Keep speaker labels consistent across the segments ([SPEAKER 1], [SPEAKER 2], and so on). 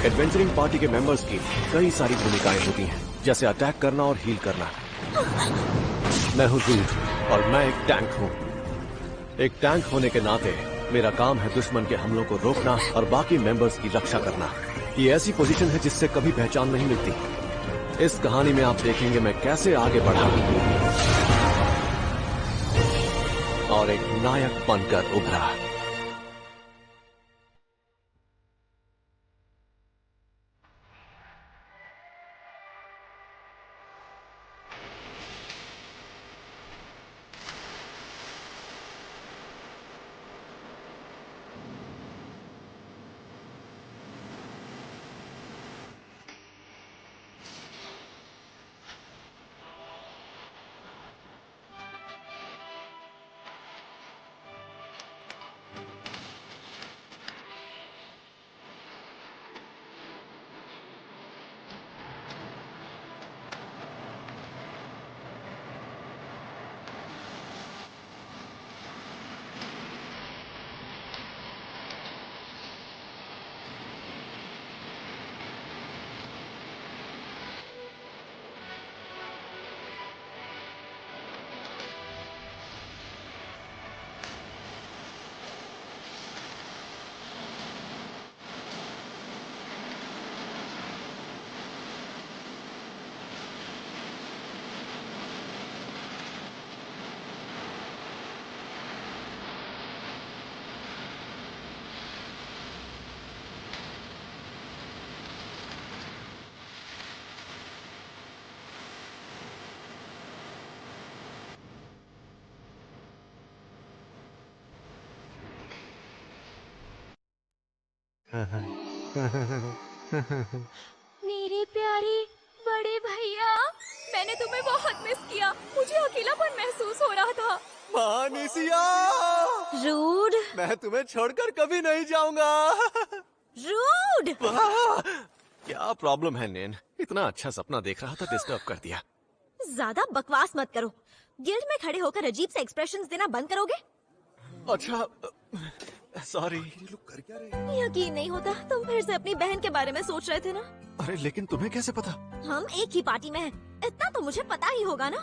[SPEAKER 1] एक adventuring party के members की कई सारी भूमिकाएं होती हैं, जैसे अटैक करना और हील करना। मैं हूँ रूड और मैं एक टैंक हूँ। एक टैंक होने के नाते मेरा काम है दुश्मन के हमलों को रोकना और बाकी मेंबर्स की रक्षा करना। ये ऐसी पोजीशन है जिससे कभी पहचान नहीं मिलती। इस कहानी में आप देखेंगे मैं कैसे आगे बढ़ा और एक नायक बनकर उभरा।
[SPEAKER 2] मेरे प्यारे बड़े भैया, मैंने तुम्हें बहुत मिस किया। मुझे अकेलापन महसूस हो रहा था।
[SPEAKER 1] मानिसिया,
[SPEAKER 2] रूड,
[SPEAKER 1] मैं तुम्हें छोड़कर कभी नहीं जाऊंगा।
[SPEAKER 2] रूड।
[SPEAKER 1] क्या प्रॉब्लम है नैन? इतना अच्छा सपना देख रहा था, डिस्टर्ब कर दिया।
[SPEAKER 2] ज्यादा बकवास मत करो। गिल्ड में खड़े होकर अजीब से एक्सप्रेशंस देना बंद करोगे?
[SPEAKER 1] अच्छा, सॉरी।
[SPEAKER 3] कर क्या रहे?
[SPEAKER 2] यकीन नहीं होता, तुम फिर से अपनी बहन के बारे में सोच रहे थे ना?
[SPEAKER 1] अरे लेकिन तुम्हें कैसे पता?
[SPEAKER 2] हम एक ही पार्टी में हैं। इतना तो मुझे पता ही होगा ना।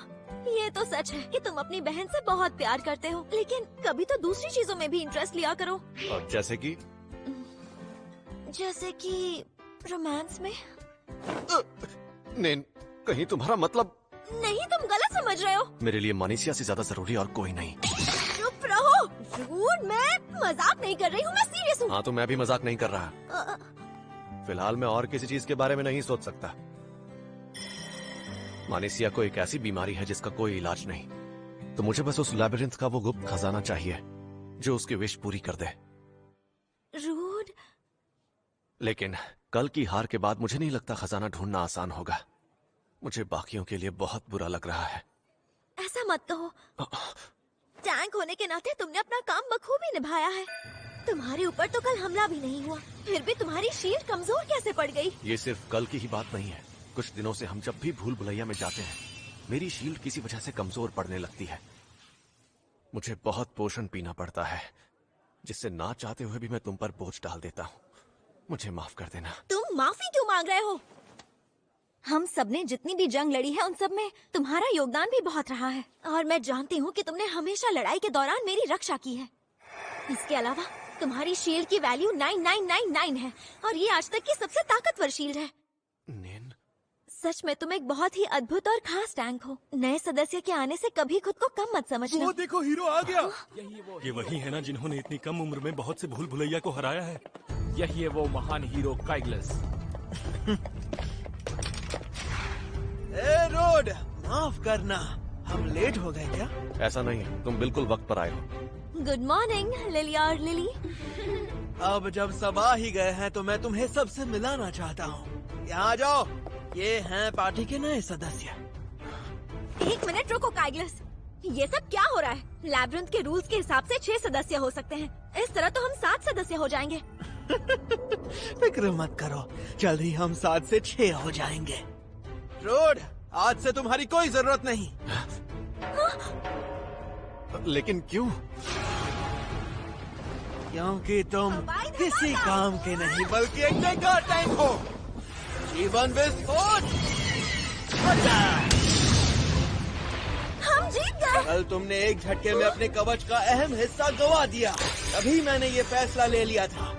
[SPEAKER 2] ये तो सच है कि तुम अपनी बहन से बहुत प्यार करते हो, लेकिन कभी तो दूसरी चीजों में भी इंटरेस्ट लिया करो।
[SPEAKER 1] और जैसे कि
[SPEAKER 2] रोमांस में।
[SPEAKER 1] नैन, कहीं तुम्हारा मतलब?
[SPEAKER 2] नहीं, तुम गलत समझ रहे हो।
[SPEAKER 1] मेरे लिए मानिसिया से ज्यादा जरूरी और कोई नहीं।
[SPEAKER 2] चुप रहो। रूड, मैं मजाक नहीं कर रही हूँ, मैं सीरियस हूँ।
[SPEAKER 1] हाँ तो मैं भी मजाक नहीं कर रहा। फिलहाल मैं और किसी चीज के बारे में नहीं सोच सकता। मानिसिया को एक ऐसी बीमारी है जिसका कोई इलाज नहीं, तो मुझे बस उस लैबिरिंथ का वो गुप्त खजाना चाहिए जो उसकी विश पूरी कर दे।
[SPEAKER 2] रूड,
[SPEAKER 1] लेकिन कल की हार के बाद मुझे नहीं लगता खजाना ढूंढना आसान होगा। मुझे बाकियों के लिए बहुत बुरा लग रहा है।
[SPEAKER 2] ऐसा मत कहो। टैंक होने के नाते तुमने अपना काम बखूबी निभाया है। तुम्हारे ऊपर तो कल हमला भी नहीं हुआ, फिर भी तुम्हारी शील्ड कमजोर कैसे पड़ गई?
[SPEAKER 1] ये सिर्फ कल की ही बात नहीं है। कुछ दिनों से हम जब भी भूल भुलैया में जाते हैं, मेरी शील्ड किसी वजह से कमजोर पड़ने लगती है। मुझे बहुत पोषण पीना पड़ता है, जिससे ना चाहते हुए भी मैं तुम पर बोझ डाल देता हूँ। मुझे माफ कर देना।
[SPEAKER 2] तुम माफी क्यों मांग रहे हो? हम सबने जितनी भी जंग लड़ी है, उन सब में तुम्हारा योगदान भी बहुत रहा है, और मैं जानती हूँ कि तुमने हमेशा लड़ाई के दौरान मेरी रक्षा की है। इसके अलावा तुम्हारी शील्ड की वैल्यू 9999 है, और ये आज तक की सबसे ताकतवर शील्ड है।
[SPEAKER 1] नैन,
[SPEAKER 2] सच में तुम एक बहुत ही अद्भुत और खास टैंक हो। नए सदस्य के आने से कभी खुद को कम मत समझना।
[SPEAKER 3] वो देखो, हीरो आ गया।
[SPEAKER 4] ये वही है ना जिन्होंने इतनी कम उम्र में बहुत से भूल भुलैया को हराया है।
[SPEAKER 5] यही है वो महान हीरो काइग्लस।
[SPEAKER 3] ए रोड, माफ करना, हम लेट हो गए क्या?
[SPEAKER 1] ऐसा नहीं है, तुम बिल्कुल वक्त पर आए हो।
[SPEAKER 2] गुड मॉर्निंग लिली और लिली।
[SPEAKER 3] अब जब सब आ ही गए हैं तो मैं तुम्हें सबसे मिलाना चाहता हूँ। यहाँ आ जाओ, ये हैं पार्टी के नए सदस्य।
[SPEAKER 2] एक मिनट रुको काइग्लस, ये सब क्या हो रहा है? लैब्रिंथ के रूल्स के हिसाब से 6 सदस्य हो सकते हैं। इस तरह तो हम 7 सदस्य हो जाएंगे।
[SPEAKER 3] फिक्र मत करो, जल्द ही हम 7 से 6 हो जाएंगे। रोड, आज से तुम्हारी कोई जरूरत नहीं।
[SPEAKER 1] लेकिन क्यों?
[SPEAKER 3] क्योंकि तुम किसी काम के नहीं बल्कि एक बेकार टैंक हो। जीवन विस्फोट।
[SPEAKER 2] हम जीत गए।
[SPEAKER 3] कल तुमने एक झटके में अपने कवच का अहम हिस्सा गवा दिया, तभी मैंने ये फैसला ले लिया था।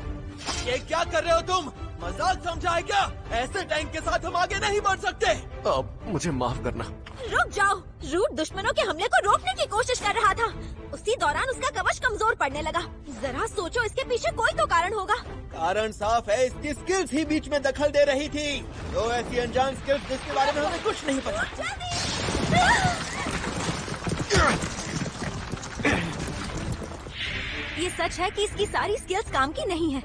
[SPEAKER 3] ये क्या कर रहे हो तुम? मजाक समझा है क्या? ऐसे टैंक के साथ हम आगे नहीं बढ़ सकते।
[SPEAKER 1] अब मुझे माफ करना।
[SPEAKER 2] रुक जाओ। रूट दुश्मनों के हमले को रोकने की कोशिश कर रहा था। उसी दौरान उसका कवच कमजोर पड़ने लगा। जरा सोचो, इसके पीछे कोई तो कारण होगा।
[SPEAKER 3] कारण साफ है, इसकी स्किल्स ही बीच में दखल दे रही थी। दो ऐसी अनजान स्किल्स जिसके बारे में हमें कुछ नहीं पता।
[SPEAKER 2] ये सच है कि इसकी सारी स्किल्स काम की नहीं है,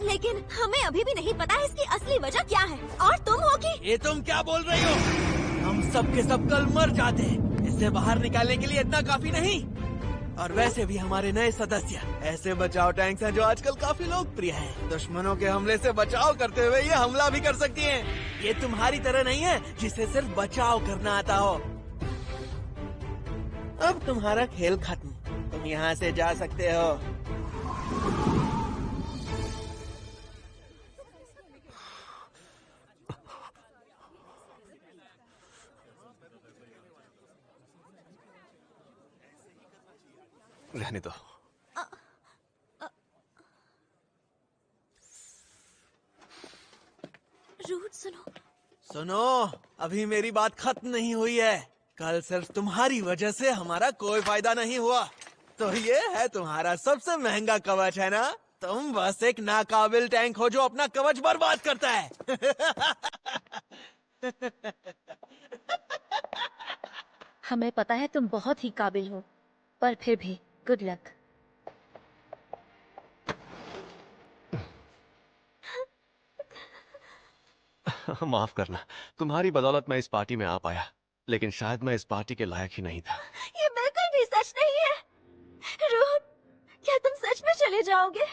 [SPEAKER 2] लेकिन हमें अभी भी नहीं पता है इसकी असली वजह क्या है। और तुम होगी।
[SPEAKER 3] ये तुम क्या बोल रही हो? हम सब के सब कल मर जाते। इसे बाहर निकालने के लिए इतना काफी नहीं। और वैसे भी हमारे नए सदस्य ऐसे बचाव टैंक्स हैं जो आजकल काफी लोकप्रिय हैं। दुश्मनों के हमले से बचाव करते हुए ये हमला भी कर सकती हैं। ये तुम्हारी तरह नहीं है जिसे सिर्फ बचाव करना आता हो। अब तुम्हारा खेल खत्म, तुम यहाँ से जा सकते हो।
[SPEAKER 1] रहने दो।
[SPEAKER 2] रूट सुनो।
[SPEAKER 3] सुनो, अभी मेरी बात खत्म नहीं हुई है। कल सिर्फ तुम्हारी वजह से हमारा कोई फायदा नहीं हुआ। तो ये है तुम्हारा सबसे महंगा कवच, है ना? तुम बस एक नाकाबिल टैंक हो जो अपना कवच बर्बाद करता है।
[SPEAKER 6] हमें पता है तुम बहुत ही काबिल हो, पर फिर भी गुड लक।
[SPEAKER 1] माफ करना, तुम्हारी बदौलत मैं इस पार्टी में आ पाया, लेकिन शायद मैं इस पार्टी के लायक ही नहीं था।
[SPEAKER 2] ये बिल्कुल भी सच नहीं है। रूट, क्या तुम सच में चले जाओगे?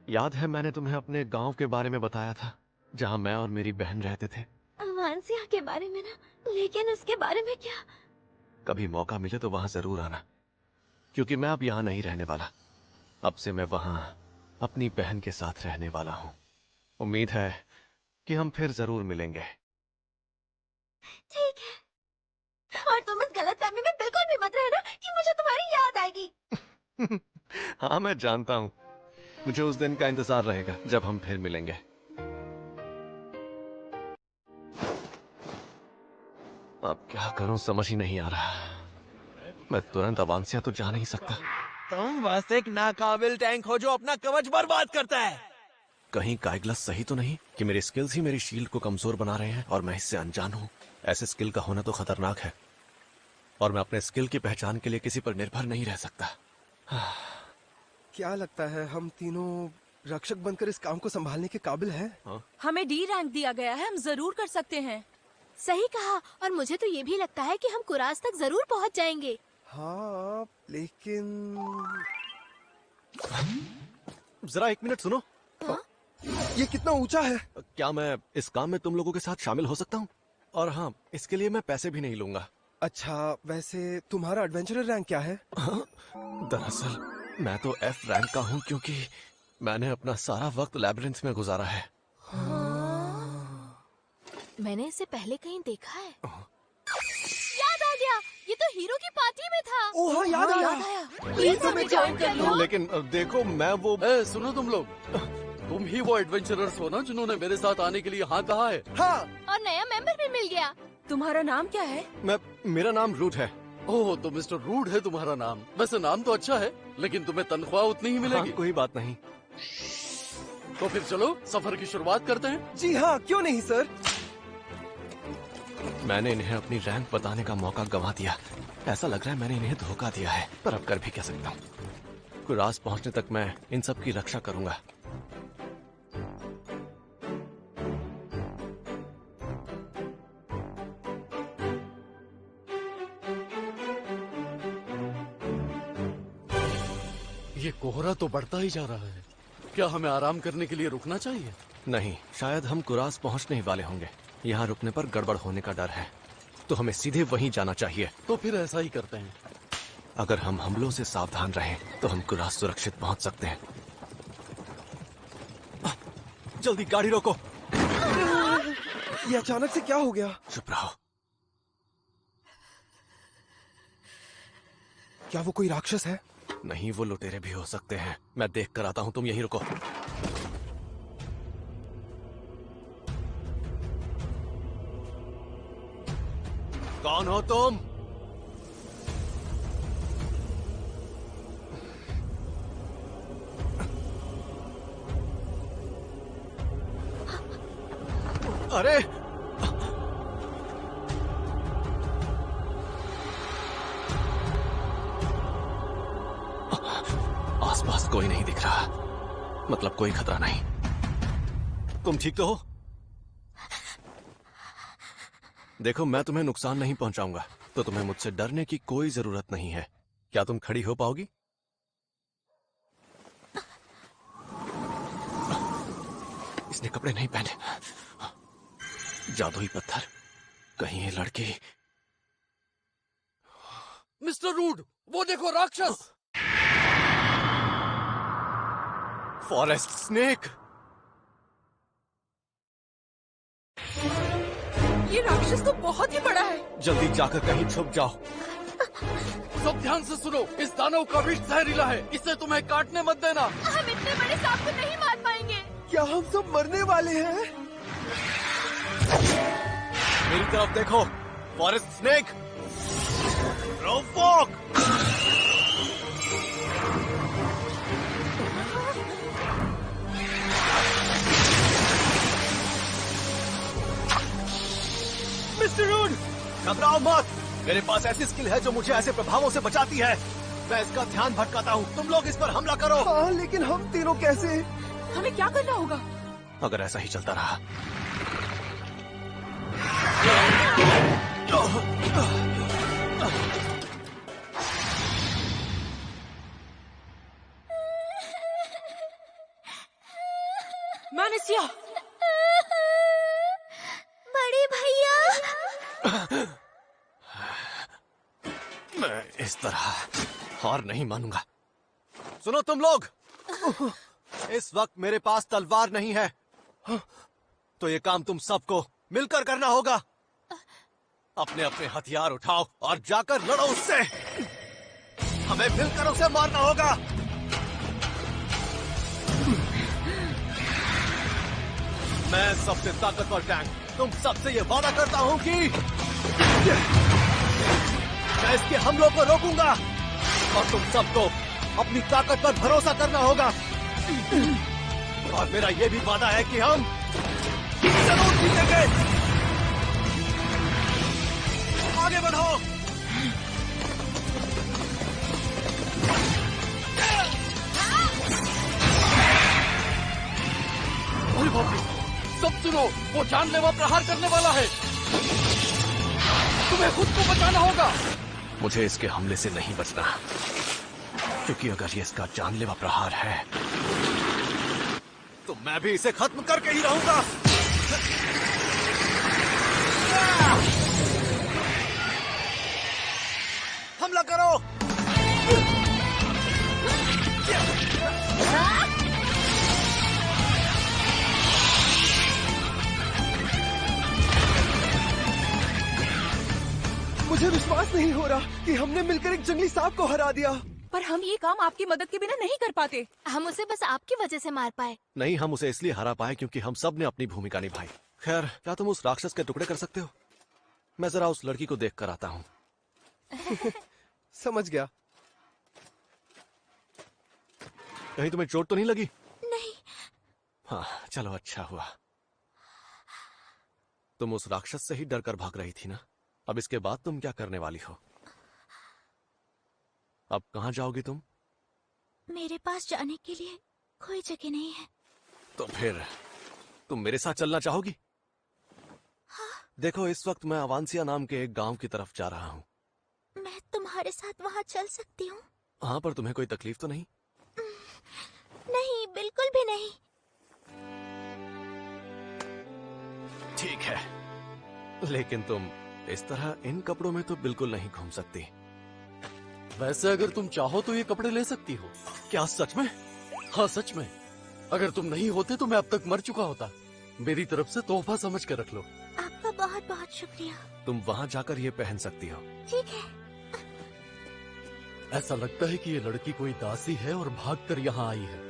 [SPEAKER 1] याद है मैंने तुम्हें अपने गांव के बारे में बताया था, जहां मैं और मेरी बहन रहते थे।
[SPEAKER 2] वांसिया के बारे में ना, लेकिन उसके बारे में क्या?
[SPEAKER 1] कभी मौका मिले तो वहां जरूर आना, क्योंकि मैं अब यहाँ नहीं रहने वाला। अब से मैं वहां अपनी बहन के साथ रहने वाला हूँ। उम्मीद है कि हम फिर जरूर मिलेंगे।
[SPEAKER 2] ठीक है, और तुम इस गलतफहमी में बिल्कुल भी मत रहना कि मुझे तुम्हारी याद आएगी।
[SPEAKER 1] हाँ, मैं जानता हूँ। मुझे उस दिन का इंतजार रहेगा जब हम फिर मिलेंगे। अब क्या करूं समझ ही नहीं आ रहा। मैं तुरंत अवांसिया तो जा नहीं सकता।
[SPEAKER 3] तुम बस एक नाकाबिल टैंक हो जो अपना कवच बर्बाद करता है।
[SPEAKER 1] कहीं काइग्लस सही तो नहीं कि मेरी स्किल्स ही मेरी शील्ड को कमजोर बना रहे हैं और मैं इससे अनजान हूँ। ऐसे स्किल का होना तो खतरनाक है, और मैं अपने स्किल की पहचान के लिए किसी पर निर्भर नहीं रह सकता।
[SPEAKER 7] क्या लगता है हम तीनों रक्षक बनकर इस काम को संभालने के काबिल हैं?
[SPEAKER 8] हमें डी रैंक दिया गया है, हम जरूर कर सकते हैं।
[SPEAKER 6] सही कहा, और मुझे तो ये भी लगता है कि हम कुरास तक जरूर पहुंच जाएंगे।
[SPEAKER 7] हाँ, लेकिन
[SPEAKER 1] जरा एक मिनट सुनो।
[SPEAKER 7] ये कितना ऊंचा है?
[SPEAKER 1] क्या मैं इस काम में तुम लोगों के साथ शामिल हो सकता हूँ? और हाँ, इसके लिए मैं पैसे भी नहीं लूंगा।
[SPEAKER 7] अच्छा, वैसे तुम्हारा एडवेंचरर रैंक क्या है?
[SPEAKER 1] दरअसल मैं तो F रैंक का हूँ, क्योंकि मैंने अपना सारा वक्त लैबिरिंथ में गुजारा है।
[SPEAKER 6] मैंने इसे पहले कहीं देखा है। याद आ गया, ये तो हीरो की पार्टी में था।
[SPEAKER 7] ओह हाँ, याद आया।
[SPEAKER 6] प्लीज हमें ज्वाइन कर लो।
[SPEAKER 1] लेकिन देखो, मैं वो
[SPEAKER 9] सुनो तुम लोग, तुम ही वो एडवेंचरर्स हो ना जिन्होंने मेरे साथ आने के लिए हाँ कहा है?
[SPEAKER 7] हाँ।
[SPEAKER 6] और नया मेंबर भी मिल गया।
[SPEAKER 8] तुम्हारा नाम क्या है?
[SPEAKER 1] मेरा नाम रूट है।
[SPEAKER 9] ओह, तो मिस्टर रूड है तुम्हारा नाम। वैसे नाम तो अच्छा है, लेकिन तुम्हें तनख्वाह उतनी ही मिलेगी।
[SPEAKER 1] हाँ, कोई बात नहीं।
[SPEAKER 9] तो फिर चलो सफर की शुरुआत करते हैं।
[SPEAKER 7] जी हाँ, क्यों नहीं सर।
[SPEAKER 1] मैंने इन्हें अपनी रैंक बताने का मौका गंवा दिया। ऐसा लग रहा है मैंने इन्हें धोखा दिया है, पर अब कर भी क्या सकता हूँ। कुरास पहुंचने तक मैं इन सब की रक्षा करूंगा।
[SPEAKER 9] ये कोहरा तो बढ़ता ही जा रहा है। क्या हमें आराम करने के लिए रुकना चाहिए?
[SPEAKER 1] नहीं, शायद हम कुरास पहुंचने ही वाले होंगे। यहाँ रुकने पर गड़बड़ होने का डर है, तो हमें सीधे वहीं जाना चाहिए।
[SPEAKER 9] तो फिर ऐसा ही करते हैं।
[SPEAKER 1] अगर हम हमलों से सावधान रहें तो हम कुराह सुरक्षित पहुंच सकते हैं। जल्दी गाड़ी रोको।
[SPEAKER 7] ये अचानक से क्या हो गया?
[SPEAKER 1] चुप रहो।
[SPEAKER 7] क्या वो कोई राक्षस है?
[SPEAKER 1] नहीं, वो लुटेरे भी हो सकते हैं। मैं देख कर आता हूं, तुम यहीं रुको। कौन हो तुम? अरे आसपास कोई नहीं दिख रहा, मतलब कोई खतरा नहीं। तुम ठीक तो हो? देखो, मैं तुम्हें नुकसान नहीं पहुंचाऊंगा, तो तुम्हें मुझसे डरने की कोई जरूरत नहीं है। क्या तुम खड़ी हो पाओगी? इसने कपड़े नहीं पहने। जादुई पत्थर, कहीं ये लड़की।
[SPEAKER 9] मिस्टर रूड, वो देखो राक्षस।
[SPEAKER 1] Forest snake.
[SPEAKER 8] ये राक्षस तो बहुत ही बड़ा है।
[SPEAKER 1] जल्दी जाकर कहीं छुप जाओ।
[SPEAKER 9] सब ध्यान से सुनो, इस दानव का विष जहरीला है, इसे तुम्हें काटने मत देना।
[SPEAKER 6] हम इतने बड़े सांप को नहीं मार पाएंगे।
[SPEAKER 7] क्या हम सब मरने वाले हैं?
[SPEAKER 1] मेरी तरफ देखो, फॉरेस्ट स्नेक। रोफोक। मिस्टर रूड, घबराओ मत। मेरे पास ऐसी स्किल है जो मुझे ऐसे प्रभावों से बचाती है। मैं इसका ध्यान भटकाता हूँ। तुम लोग इस पर हमला करो।
[SPEAKER 7] हाँ, लेकिन हम तीनों कैसे?
[SPEAKER 8] हमें क्या करना होगा?
[SPEAKER 1] अगर ऐसा ही चलता रहा।
[SPEAKER 8] मैनेसिया,
[SPEAKER 2] बड़े भैया।
[SPEAKER 1] मैं इस तरह हार नहीं मानूंगा। सुनो तुम लोग, इस वक्त मेरे पास तलवार नहीं है, तो ये काम तुम सबको मिलकर करना होगा। अपने अपने हथियार उठाओ और जाकर लड़ो उससे। हमें मिलकर उसे मारना होगा। मैं सबसे ताकतवर टैंक तुम सबसे ये वादा करता हूं कि मैं इसके हमलों को रोकूंगा और तुम सबको अपनी ताकत पर भरोसा करना होगा। और मेरा ये भी वादा है कि हम जरूर जीतेंगे। आगे बढ़ो।
[SPEAKER 9] अरे बाप रे, सब सुनो, वो जानलेवा प्रहार करने वाला है। तुम्हें खुद को बचाना होगा।
[SPEAKER 1] मुझे इसके हमले से नहीं बचना, क्योंकि अगर ये इसका जानलेवा प्रहार है तो मैं भी इसे खत्म करके ही रहूंगा। हमला करो।
[SPEAKER 7] मुझे विश्वास नहीं हो रहा कि हमने मिलकर एक जंगली सांप को हरा दिया।
[SPEAKER 8] पर हम ये काम आपकी मदद के बिना नहीं कर पाते।
[SPEAKER 6] हम उसे बस आपकी वजह से मार पाए।
[SPEAKER 1] नहीं, हम उसे इसलिए हरा पाए क्योंकि हम सब ने अपनी भूमिका निभाई। खैर, क्या तुम उस राक्षस के टुकड़े कर सकते हो? मैं जरा उस लड़की को देख कर आता हूँ।
[SPEAKER 7] समझ गया।
[SPEAKER 1] कहीं तुम्हें चोट तो नहीं लगी?
[SPEAKER 2] नहीं।
[SPEAKER 1] हाँ, चलो अच्छा हुआ। तुम उस राक्षस से ही डर कर भाग रही थी ना? अब इसके बाद तुम क्या करने वाली हो? अब कहाँ जाओगी तुम?
[SPEAKER 2] मेरे पास जाने के लिए कोई जगह नहीं है।
[SPEAKER 1] तो फिर तुम मेरे साथ चलना चाहोगी?
[SPEAKER 2] हाँ।
[SPEAKER 1] देखो, इस वक्त मैं अवांसिया नाम के एक गांव की तरफ जा रहा हूँ।
[SPEAKER 2] मैं तुम्हारे साथ वहाँ चल सकती हूँ?
[SPEAKER 1] हाँ, पर तुम्हें कोई तकलीफ तो नहीं?
[SPEAKER 2] नहीं, बिल्कुल भी नहीं।
[SPEAKER 1] ठीक है, लेकिन तुम इस तरह इन कपड़ों में तो बिल्कुल नहीं घूम सकती।
[SPEAKER 9] वैसे अगर तुम चाहो तो ये कपड़े ले सकती हो।
[SPEAKER 1] क्या सच में?
[SPEAKER 9] हाँ सच में। अगर तुम नहीं होते तो मैं अब तक मर चुका होता। मेरी तरफ से तोहफा समझ कर रख लो।
[SPEAKER 2] आपका बहुत बहुत शुक्रिया।
[SPEAKER 1] तुम वहाँ जाकर ये पहन सकती हो।
[SPEAKER 2] ठीक है।
[SPEAKER 9] ऐसा लगता है कि ये लड़की कोई दासी है और भागकर यहाँ आई है।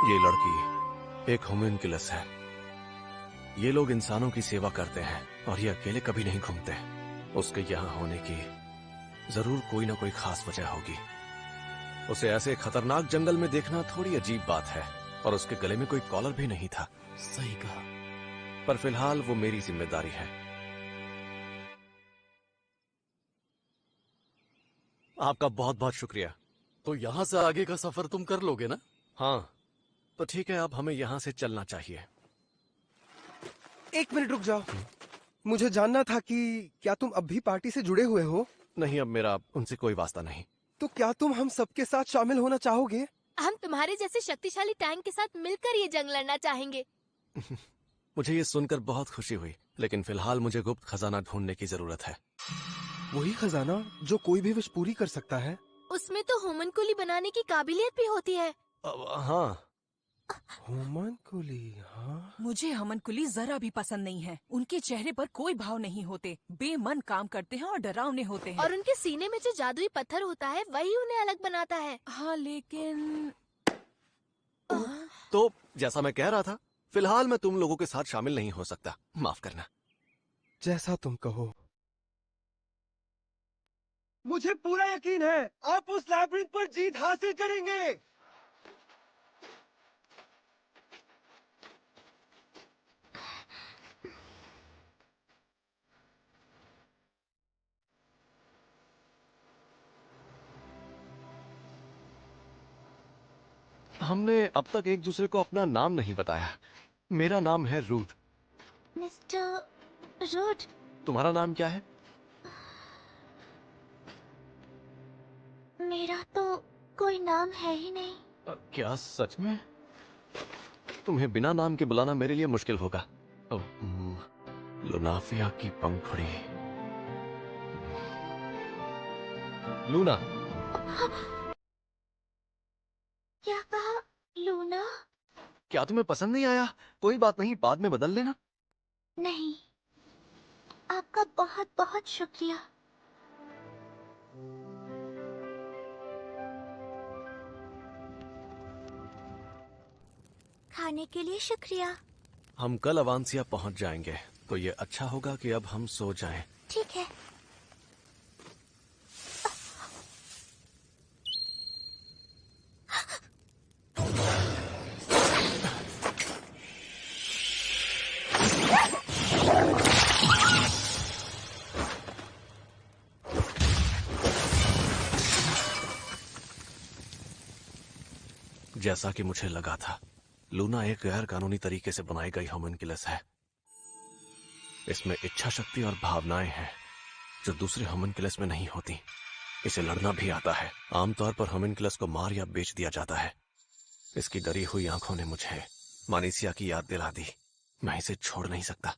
[SPEAKER 1] ये लड़की एक होम्यूनकुलस है। ये लोग इंसानों की सेवा करते हैं और ये अकेले कभी नहीं घूमते। उसके यहाँ होने की जरूर कोई ना कोई खास वजह होगी। उसे ऐसे खतरनाक जंगल में देखना थोड़ी अजीब बात है और उसके गले में कोई कॉलर भी नहीं था।
[SPEAKER 9] सही कहा।
[SPEAKER 1] पर फिलहाल वो मेरी जिम्मेदारी है। आपका बहुत बहुत शुक्रिया।
[SPEAKER 9] तो यहाँ से आगे का सफर तुम कर लोगे ना?
[SPEAKER 1] हाँ तो ठीक है, अब हमें यहाँ से चलना चाहिए।
[SPEAKER 7] एक मिनट रुक जाओ। मुझे जानना था कि क्या तुम अब भी पार्टी से जुड़े हुए हो?
[SPEAKER 1] नहीं, अब मेरा उनसे कोई वास्ता नहीं।
[SPEAKER 7] तो क्या तुम हम सबके साथ शामिल होना चाहोगे?
[SPEAKER 6] हम तुम्हारे जैसे शक्तिशाली टैंक के साथ मिलकर ये जंग लड़ना चाहेंगे।
[SPEAKER 1] मुझे ये सुनकर बहुत खुशी हुई, लेकिन फिलहाल मुझे गुप्त खजाना ढूंढने की जरूरत है।
[SPEAKER 7] वही खजाना जो कोई भी विश पूरी कर सकता है।
[SPEAKER 6] उसमें तो होमनकुली बनाने की काबिलियत भी होती है।
[SPEAKER 1] हाँ।
[SPEAKER 7] होमनकुली, हाँ।
[SPEAKER 8] मुझे हमनकुली जरा भी पसंद नहीं है। उनके चेहरे पर कोई भाव नहीं होते, बेमन काम करते हैं और डरावने होते हैं।
[SPEAKER 6] और उनके सीने में जो जादुई पत्थर होता है वही उन्हें अलग बनाता है।
[SPEAKER 8] हाँ लेकिन
[SPEAKER 1] तो जैसा मैं कह रहा था, फिलहाल मैं तुम लोगों के साथ शामिल नहीं हो सकता। माफ करना।
[SPEAKER 7] जैसा तुम कहो। मुझे पूरा यकीन है आप उस लैब्रिंथ पर जीत हासिल करेंगे।
[SPEAKER 1] हमने अब तक एक दूसरे को अपना नाम नहीं बताया। मेरा नाम है रूथ।
[SPEAKER 2] Mister rude.
[SPEAKER 1] तुम्हारा नाम क्या है?
[SPEAKER 2] मेरा तो कोई नाम है ही नहीं।
[SPEAKER 1] क्या सच में? तुम्हें बिना नाम के बुलाना मेरे लिए मुश्किल होगा। लुनाफिया की पंखुड़ी। लूना।
[SPEAKER 2] क्या कहा? लूना?
[SPEAKER 1] क्या तुम्हें पसंद नहीं आया? कोई बात नहीं, बाद में बदल लेना।
[SPEAKER 2] नहीं, आपका बहुत बहुत शुक्रिया। खाने के लिए शुक्रिया।
[SPEAKER 1] हम कल अवांसिया पहुंच जाएंगे, तो ये अच्छा होगा कि अब हम सो जाएं।
[SPEAKER 2] ठीक है।
[SPEAKER 1] जैसा कि मुझे लगा था, लूना एक गैर कानूनी तरीके से बनाई गई होम्यूनकुलस है। इसमें इच्छा शक्ति और भावनाएं हैं जो दूसरे होम्यूनकुलस में नहीं होती। इसे लड़ना भी आता है। आमतौर पर होम्यूनकुलस को मार या बेच दिया जाता है। इसकी डरी हुई आंखों ने मुझे मानीसिया की याद दिला दी। मैं इसे छोड़ नहीं सकता।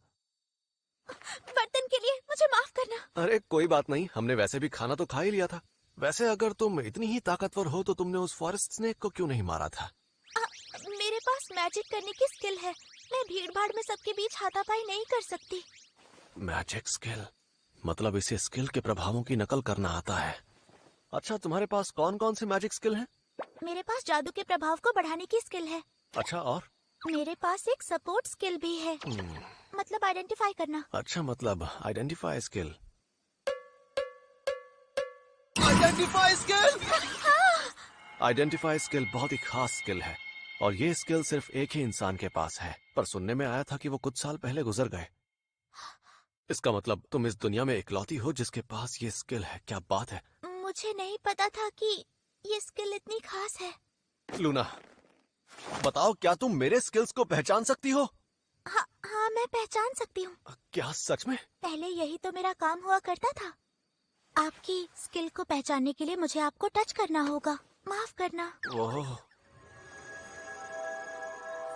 [SPEAKER 2] बर्तन के लिए मुझे माफ करना।
[SPEAKER 1] अरे कोई बात नहीं, हमने वैसे भी खाना तो खा ही लिया था। वैसे अगर तुम इतनी ही ताकतवर हो तो तुमने उस फॉरेस्ट स्नेक को क्यों नहीं मारा था?
[SPEAKER 2] मेरे पास मैजिक करने की स्किल है। मैं भीड़ भाड़ में सबके बीच हाथापाई नहीं कर सकती।
[SPEAKER 1] Magic skill? मतलब इसे स्किल के प्रभावों की नकल करना आता है। अच्छा, तुम्हारे पास कौन कौन से मैजिक स्किल हैं?
[SPEAKER 2] मेरे पास जादू के प्रभाव को बढ़ाने की स्किल है।
[SPEAKER 1] अच्छा, और?
[SPEAKER 2] मेरे पास एक सपोर्ट स्किल भी है। मतलब आइडेंटिफाई करना।
[SPEAKER 1] अच्छा, मतलब identify skill.
[SPEAKER 3] Identify skill?
[SPEAKER 1] Identify skill बहुत ही खास स्किल है और ये स्किल सिर्फ एक ही इंसान के पास है। पर सुनने में आया था कि वो कुछ साल पहले गुजर गए। इसका मतलब तुम इस दुनिया में इकलौती हो जिसके पास ये स्किल है। क्या बात है।
[SPEAKER 2] मुझे नहीं पता था कि ये स्किल इतनी खास है।
[SPEAKER 1] लूना, बताओ, क्या तुम मेरे स्किल्स को पहचान सकती हो?
[SPEAKER 2] हाँ, मैं पहचान सकती हूँ।
[SPEAKER 1] क्या सच में?
[SPEAKER 2] पहले यही तो मेरा काम हुआ करता था। आपकी स्किल को पहचानने के लिए मुझे आपको टच करना होगा। माफ करना।
[SPEAKER 1] ओह।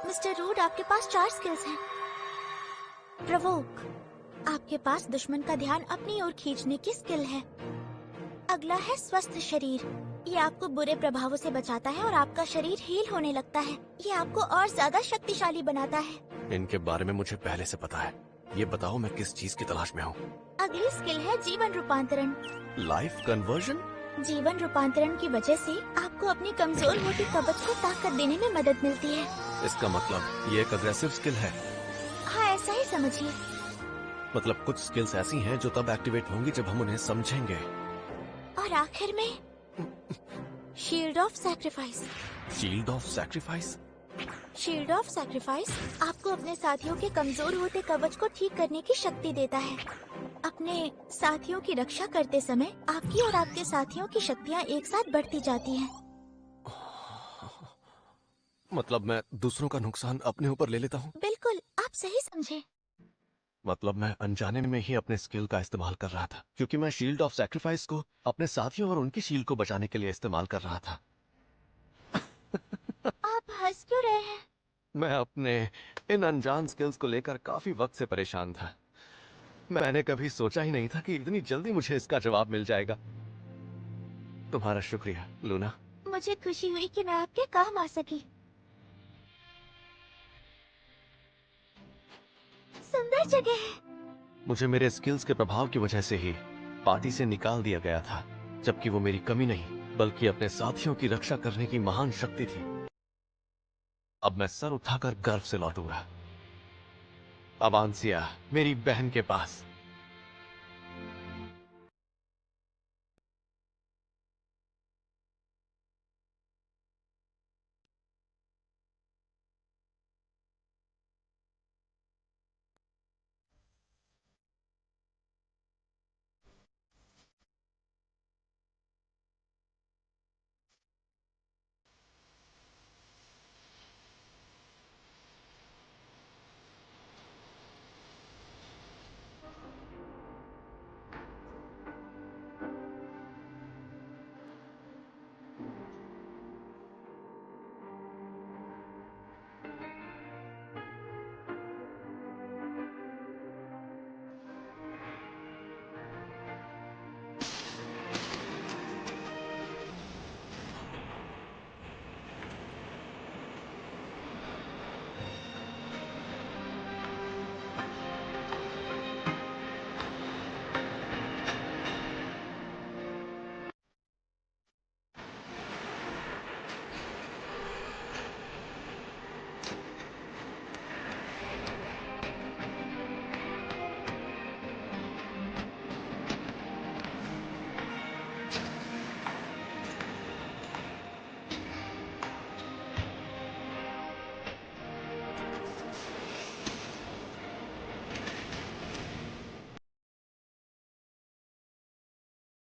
[SPEAKER 2] मिस्टर रूड, आपके पास 4 स्किल्स हैं। प्रोवोक, आपके पास दुश्मन का ध्यान अपनी ओर खींचने की स्किल है। अगला है स्वस्थ शरीर। ये आपको बुरे प्रभावों से बचाता है और आपका शरीर हील होने लगता है। ये आपको और ज्यादा शक्तिशाली बनाता है।
[SPEAKER 1] इनके बारे में मुझे पहले से पता है। ये बताओ मैं किस चीज की तलाश में हूँ?
[SPEAKER 2] अगली स्किल है जीवन रूपांतरण।
[SPEAKER 1] Life conversion?
[SPEAKER 2] जीवन रूपांतरण की वजह से आपको अपनी कमजोर होती कवच को ताकत देने में मदद मिलती है।
[SPEAKER 1] इसका मतलब ये एक अग्रेसिव स्किल है।
[SPEAKER 2] हाँ, ऐसा ही समझिए।
[SPEAKER 1] मतलब कुछ स्किल्स ऐसी हैं जो तब एक्टिवेट होंगी जब हम उन्हें समझेंगे।
[SPEAKER 2] और आखिर में shield of sacrifice.
[SPEAKER 1] Shield of sacrifice?
[SPEAKER 2] Shield of sacrifice आपको अपने साथियों के कमजोर होते कवच को ठीक करने की शक्ति देता है। अपने साथियों की रक्षा करते समय आपकी और आपके साथियों की शक्तियाँ एक साथ बढ़ती जाती हैं।
[SPEAKER 1] मतलब मैं दूसरों का नुकसान अपने ऊपर ले लेता हूँ?
[SPEAKER 2] बिल्कुल, आप सही समझे।
[SPEAKER 1] मतलब मैं अनजाने में ही अपने स्किल का इस्तेमाल कर रहा था, क्योंकि मैं शील्ड ऑफ सैक्रिफाइस को अपने साथियों और उनकी शील्ड को बचाने के लिए इस्तेमाल कर रहा था।
[SPEAKER 2] आप हंस क्यों रहे हैं?
[SPEAKER 1] मैं अपने इन अनजान स्किल्स को लेकर काफी वक्त से परेशान था। मैंने कभी सोचा ही नहीं था कि इतनी जल्दी मुझे इसका जवाब मिल जाएगा। तुम्हारा शुक्रिया लूना।
[SPEAKER 2] मुझे खुशी हुई कि मैं आपके काम आ सकी। सुंदर जगह है।
[SPEAKER 1] मुझे मेरे स्किल्स के प्रभाव की वजह से ही पार्टी से निकाल दिया गया था, जबकि वो मेरी कमी नहीं बल्कि अपने साथियों की रक्षा करने की महान शक्ति थी। अब मैं सर उठाकर गर्व से लौटूंगा अवांसिया, मेरी बहन के पास।